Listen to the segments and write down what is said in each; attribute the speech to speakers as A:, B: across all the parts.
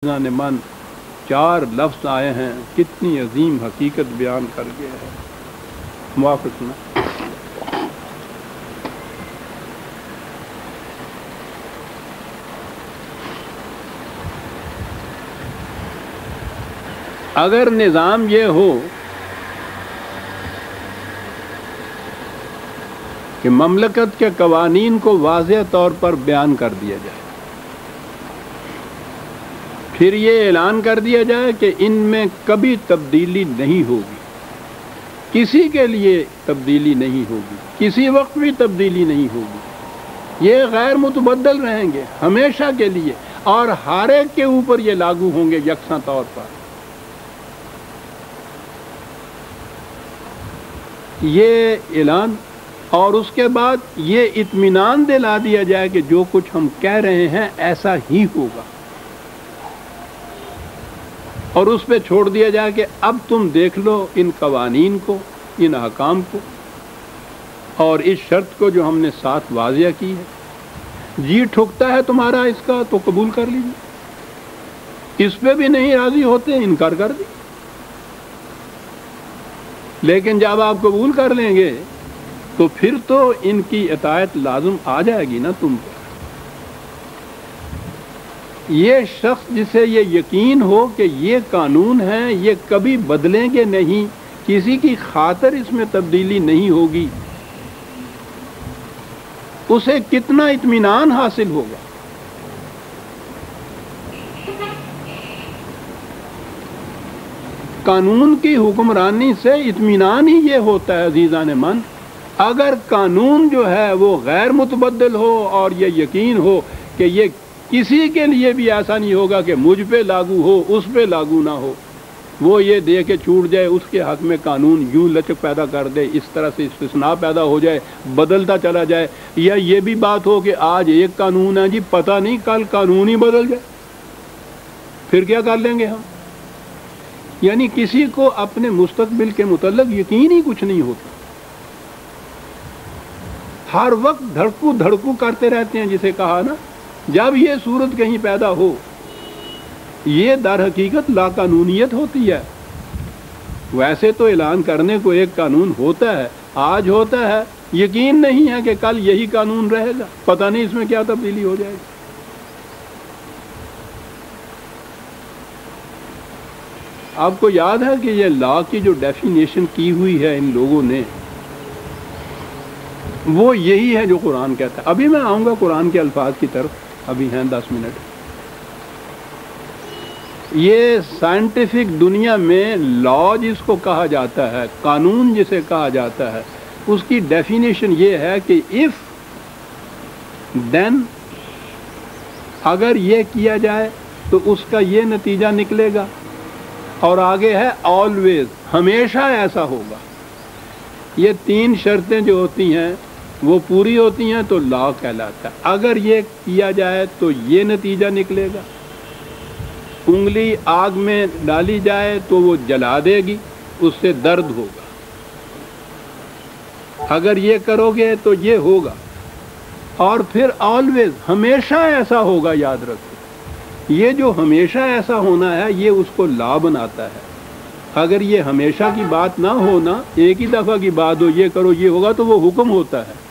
A: نے من 4 لفظ آئے ہیں، کتنی عظیم حقیقت بیان کر گیا ہے۔ موافق نا؟ اگر نظام یہ ہو کہ مملکت کے قوانین کو واضح طور پر بیان کر دیا جائے، پھر یہ اعلان کر دیا جائے کہ ان میں کبھی تبدیلی نہیں ہوگی، کسی کے لیے تبدیلی نہیں ہوگی، کسی وقت بھی تبدیلی نہیں ہوگی، یہ غیر متبدل رہیں گے ہمیشہ کے لیے، اور ہر ایک کے اوپر یہ لاگو ہوں گے یکساں طور پر، یہ اعلان، اور اس کے بعد یہ اطمینان دلا دیا جائے کہ جو کچھ ہم کہہ رہے ہیں ایسا ہی ہوگا، اور اس پہ چھوڑ دیا جائے کہ اب تم دیکھ لو ان قوانین کو، ان احکام کو، اور اس شرط کو جو ہم نے ساتھ واضح کی ہے، جی ٹھکتا ہے تمہارا اس کا تو قبول کر لیجیے، اس پہ بھی نہیں راضی ہوتے انکار کر دی، لیکن جب آپ قبول کر لیں گے تو پھر تو ان کی اطاعت لازم آ جائے گی نا تم پر۔ یہ شخص جسے یہ یقین ہو کہ یہ قانون ہیں، یہ کبھی بدلیں گے نہیں، کسی کی خاطر اس میں تبدیلی نہیں ہوگی، اسے کتنا اطمینان حاصل ہوگا۔ قانون کی حکمرانی سے اطمینان ہی یہ ہوتا ہے عزیزان من۔ اگر قانون جو ہے وہ غیر متبدل ہو اور یہ یقین ہو کہ یہ کسی کے لیے بھی ایسا نہیں ہوگا کہ مجھ پہ لاگو ہو اس پہ لاگو نہ ہو، وہ یہ دے کے چھوٹ جائے، اس کے حق میں قانون یوں لچک پیدا کر دے، اس طرح سے استثناء پیدا ہو جائے، بدلتا چلا جائے، یا یہ بھی بات ہو کہ آج ایک قانون ہے جی، پتہ نہیں کل قانون ہی بدل جائے، پھر کیا کر لیں گے ہم؟ یعنی کسی کو اپنے مستقبل کے متعلق یقین ہی کچھ نہیں ہوتا، ہر وقت دھڑکو دھڑکو کرتے رہتے ہیں، جسے کہا نا، جب یہ صورت کہیں پیدا ہو، یہ در حقیقت لا قانونیت ہوتی ہے۔ ویسے تو اعلان کرنے کو ایک قانون ہوتا ہے، آج ہوتا ہے، یقین نہیں ہے کہ کل یہی قانون رہے گا، پتہ نہیں اس میں کیا تبدیلی ہو جائے گی۔ آپ کو یاد ہے کہ یہ لا کی جو ڈیفینیشن کی ہوئی ہے ان لوگوں نے، وہ یہی ہے جو قرآن کہتا ہے۔ ابھی میں آؤں گا قرآن کے الفاظ کی طرف، ابھی ہیں 10 منٹ۔ یہ سائنٹیفک دنیا میں لا جس کو کہا جاتا ہے، قانون جسے کہا جاتا ہے، اس کی ڈیفینیشن یہ ہے کہ if then، اگر یہ کیا جائے تو اس کا یہ نتیجہ نکلے گا، اور آگے ہے always، ہمیشہ ایسا ہوگا۔ یہ 3 شرطیں جو ہوتی ہیں وہ پوری ہوتی ہیں تو لا کہلاتا ہے۔ اگر یہ کیا جائے تو یہ نتیجہ نکلے گا، انگلی آگ میں ڈالی جائے تو وہ جلا دے گی، اس سے درد ہوگا، اگر یہ کرو گے تو یہ ہوگا، اور پھر always، ہمیشہ ایسا ہوگا۔ یاد رکھو، یہ جو ہمیشہ ایسا ہونا ہے یہ اس کو لا بناتا ہے۔ اگر یہ ہمیشہ کی بات نہ ہونا، ایک ہی دفعہ کی بات ہو، یہ کرو یہ ہوگا، تو وہ حکم ہوتا ہے،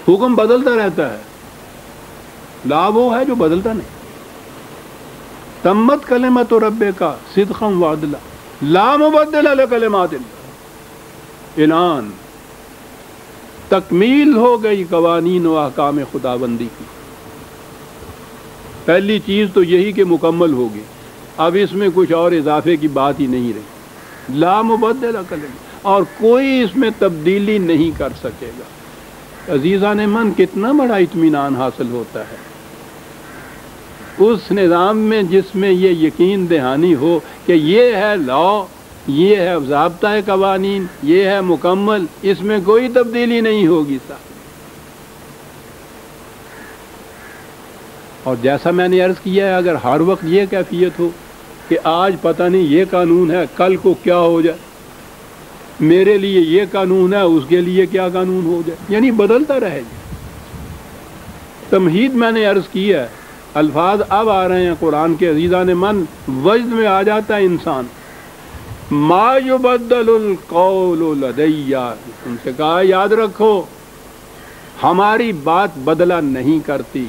A: حکم بدلتا رہتا ہے۔ لا وہ ہے جو بدلتا نہیں۔ تمت کلمت ربک صدقا وعدلا لا مبدل لکلمات اللہ، اعلان، تکمیل ہو گئی قوانین و احکام خداوندی کی۔ پہلی چیز تو یہی کہ مکمل ہوگی، اب اس میں کچھ اور اضافے کی بات ہی نہیں رہی، لا مبدل کلمات، اور کوئی اس میں تبدیلی نہیں کر سکے گا۔ عزیزان من، کتنا بڑا اطمینان حاصل ہوتا ہے اس نظام میں جس میں یہ یقین دہانی ہو کہ یہ ہے لا، یہ ہے ضابطۂ قوانین، یہ ہے مکمل، اس میں کوئی تبدیلی نہیں ہوگی صاحب۔ اور جیسا میں نے عرض کیا ہے، اگر ہر وقت یہ کیفیت ہو کہ آج پتہ نہیں یہ قانون ہے، کل کو کیا ہو جائے، میرے لیے یہ قانون ہے، اس کے لیے کیا قانون ہو جائے، یعنی بدلتا رہے گا۔ تمہید میں نے عرض کی ہے الفاظ اب آ رہے ہیں قرآن کے عزیزان من، وجد میں آ جاتا ہے انسان، ما یبدل القول لدی، ان سے کہا یاد رکھو ہماری بات بدلا نہیں کرتی،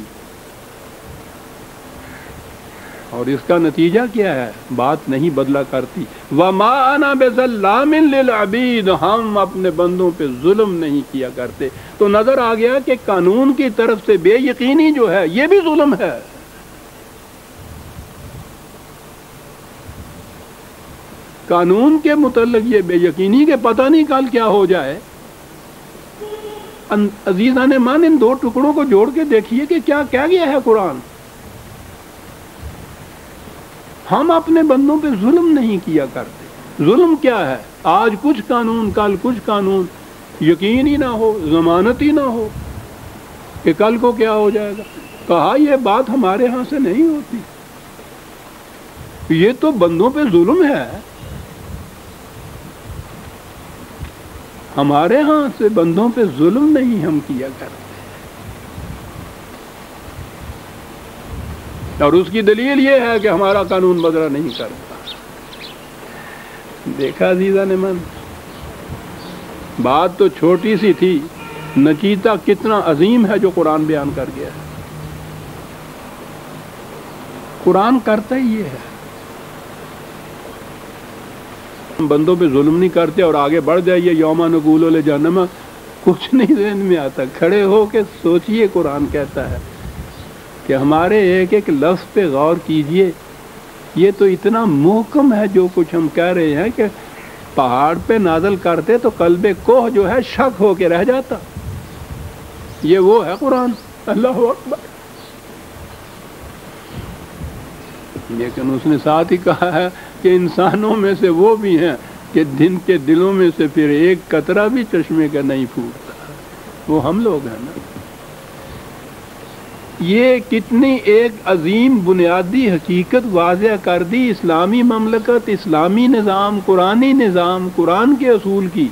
A: اور اس کا نتیجہ کیا ہے؟ بات نہیں بدلا کرتی۔ وما انا بظلام للعبید، ہم اپنے بندوں پہ ظلم نہیں کیا کرتے۔ تو نظر آ گیا کہ قانون کی طرف سے بے یقینی جو ہے یہ بھی ظلم ہے۔ قانون کے متعلق یہ بے یقینی کہ پتہ نہیں کل کیا ہو جائے۔ عزیزان مان، ان دو ٹکڑوں کو جوڑ کے دیکھیے کہ کیا کہہ گیا ہے قرآن۔ ہم اپنے بندوں پہ ظلم نہیں کیا کرتے۔ ظلم کیا ہے؟ آج کچھ قانون، کل کچھ قانون، یقین ہی نہ ہو، ضمانت ہی نہ ہو کہ کل کو کیا ہو جائے گا۔ کہا یہ بات ہمارے ہاں سے نہیں ہوتی، یہ تو بندوں پہ ظلم ہے۔ ہمارے ہاں سے بندوں پہ ظلم نہیں ہم کیا کرتے، اور اس کی دلیل یہ ہے کہ ہمارا قانون بدلا نہیں کرتا۔ دیکھا عزیزان من، بات تو چھوٹی سی تھی، نچیتا کتنا عظیم ہے جو قرآن بیان کر گیا ہے۔ قرآن کرتا ہی یہ ہے، بندوں پہ ظلم نہیں کرتے اور آگے بڑھ جائیے یوم نقول لجہنم، کچھ نہیں ذہن میں آتا۔ کھڑے ہو کے سوچئے، قرآن کہتا ہے کہ ہمارے ایک ایک لفظ پہ غور کیجئے، یہ تو اتنا محکم ہے جو کچھ ہم کہہ رہے ہیں کہ پہاڑ پہ نازل کرتے تو قلب کوہ جو ہے شک ہو کے رہ جاتا۔ یہ وہ ہے قرآن، اللہ اکبر۔ لیکن اس نے ساتھ ہی کہا ہے کہ انسانوں میں سے وہ بھی ہیں کہ جن کے دلوں میں سے پھر ایک قطرہ بھی چشمے کا نہیں پھوٹتا، وہ ہم لوگ ہیں نا۔ یہ کتنی ایک عظیم بنیادی حقیقت واضح کر دی اسلامی مملکت، اسلامی نظام، قرآنی نظام، قرآن کے اصول کی،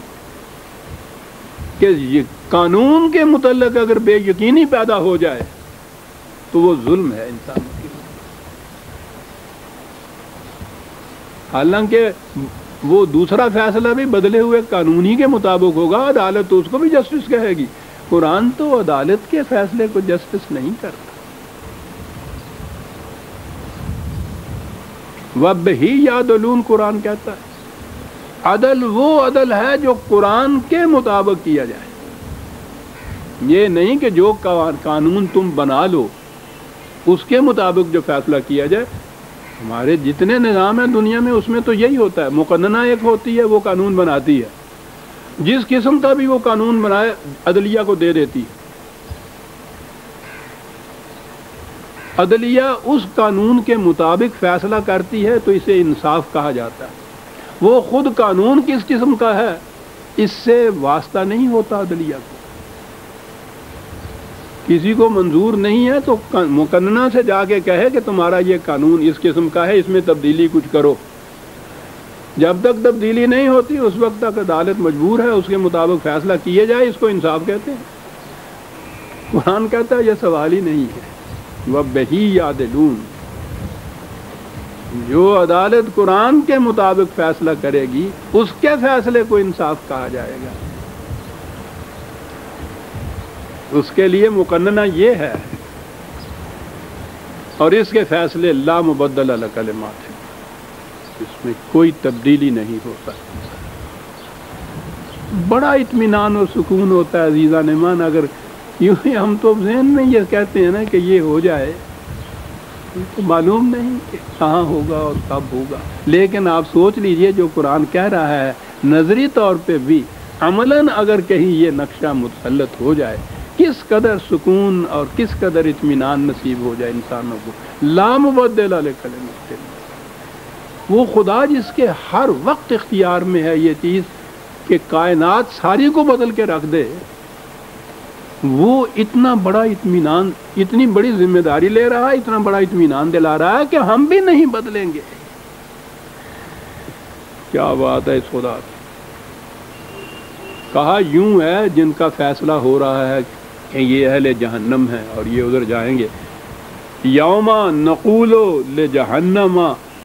A: کہ یہ قانون کے متعلق اگر بے یقینی پیدا ہو جائے تو وہ ظلم ہے انسانوں کے لیے۔ حالانکہ وہ دوسرا فیصلہ بھی بدلے ہوئے قانونی کے مطابق ہوگا، عدالت تو اس کو بھی جسٹس کہے گی۔ قرآن تو عدالت کے فیصلے کو جسٹس نہیں کرتا۔ وَبِّهِ يَعْدِلُونَ، قرآن کہتا ہے عدل وہ عدل ہے جو قرآن کے مطابق کیا جائے، یہ نہیں کہ جو قانون تم بنا لو اس کے مطابق جو فیصلہ کیا جائے۔ ہمارے جتنے نظام ہیں دنیا میں اس میں تو یہی ہوتا ہے، مقننہ ایک ہوتی ہے وہ قانون بناتی ہے، جس قسم کا بھی وہ قانون بنائے عدلیہ کو دے دیتی ہے۔ عدلیہ اس قانون کے مطابق فیصلہ کرتی ہے تو اسے انصاف کہا جاتا ہے۔ وہ خود قانون کس قسم کا ہے اس سے واسطہ نہیں ہوتا عدلیہ کو۔ کسی کو منظور نہیں ہے تو مقننہ سے جا کے کہے کہ تمہارا یہ قانون اس قسم کا ہے، اس میں تبدیلی کچھ کرو۔ جب تک تبدیلی نہیں ہوتی اس وقت تک عدالت مجبور ہے اس کے مطابق فیصلہ کیے جائے، اس کو انصاف کہتے ہیں۔ قرآن کہتا ہے یہ سوال ہی نہیں ہے۔ وَبِّهِ يَعْدِلُونَ، جو عدالت قرآن کے مطابق فیصلہ کرے گی اس کے فیصلے کو انصاف کہا جائے گا۔ اس کے لیے مقننہ یہ ہے، اور اس کے فیصلے لا مبدل لکلمات ہیں، اس میں کوئی تبدیلی نہیں ہو سکتی۔ بڑا اطمینان اور سکون ہوتا ہے عزیزان ایمان، اگر یوں ہی ہم تو ذہن میں یہ کہتے ہیں نا کہ یہ ہو جائے، تو معلوم نہیں کہ کہاں ہوگا اور کب ہوگا، لیکن آپ سوچ لیجئے جو قرآن کہہ رہا ہے نظری طور پہ بھی عملاً اگر کہیں یہ نقشہ مسلط ہو جائے، کس قدر سکون اور کس قدر اطمینان نصیب ہو جائے انسانوں کو۔ لا مبدل لکلمات، وہ خدا جس کے ہر وقت اختیار میں ہے یہ چیز کہ کائنات ساری کو بدل کے رکھ دے، وہ اتنا بڑا اطمینان، اتنی بڑی ذمہ داری لے رہا ہے، اتنا بڑا اطمینان دلا رہا ہے کہ ہم بھی نہیں بدلیں گے۔ کیا بات ہے اس خدا کی۔ کہا یوں ہے جن کا فیصلہ ہو رہا ہے کہ یہ اہل جہنم ہے اور یہ ادھر جائیں گے، یوما نقولو لجہنما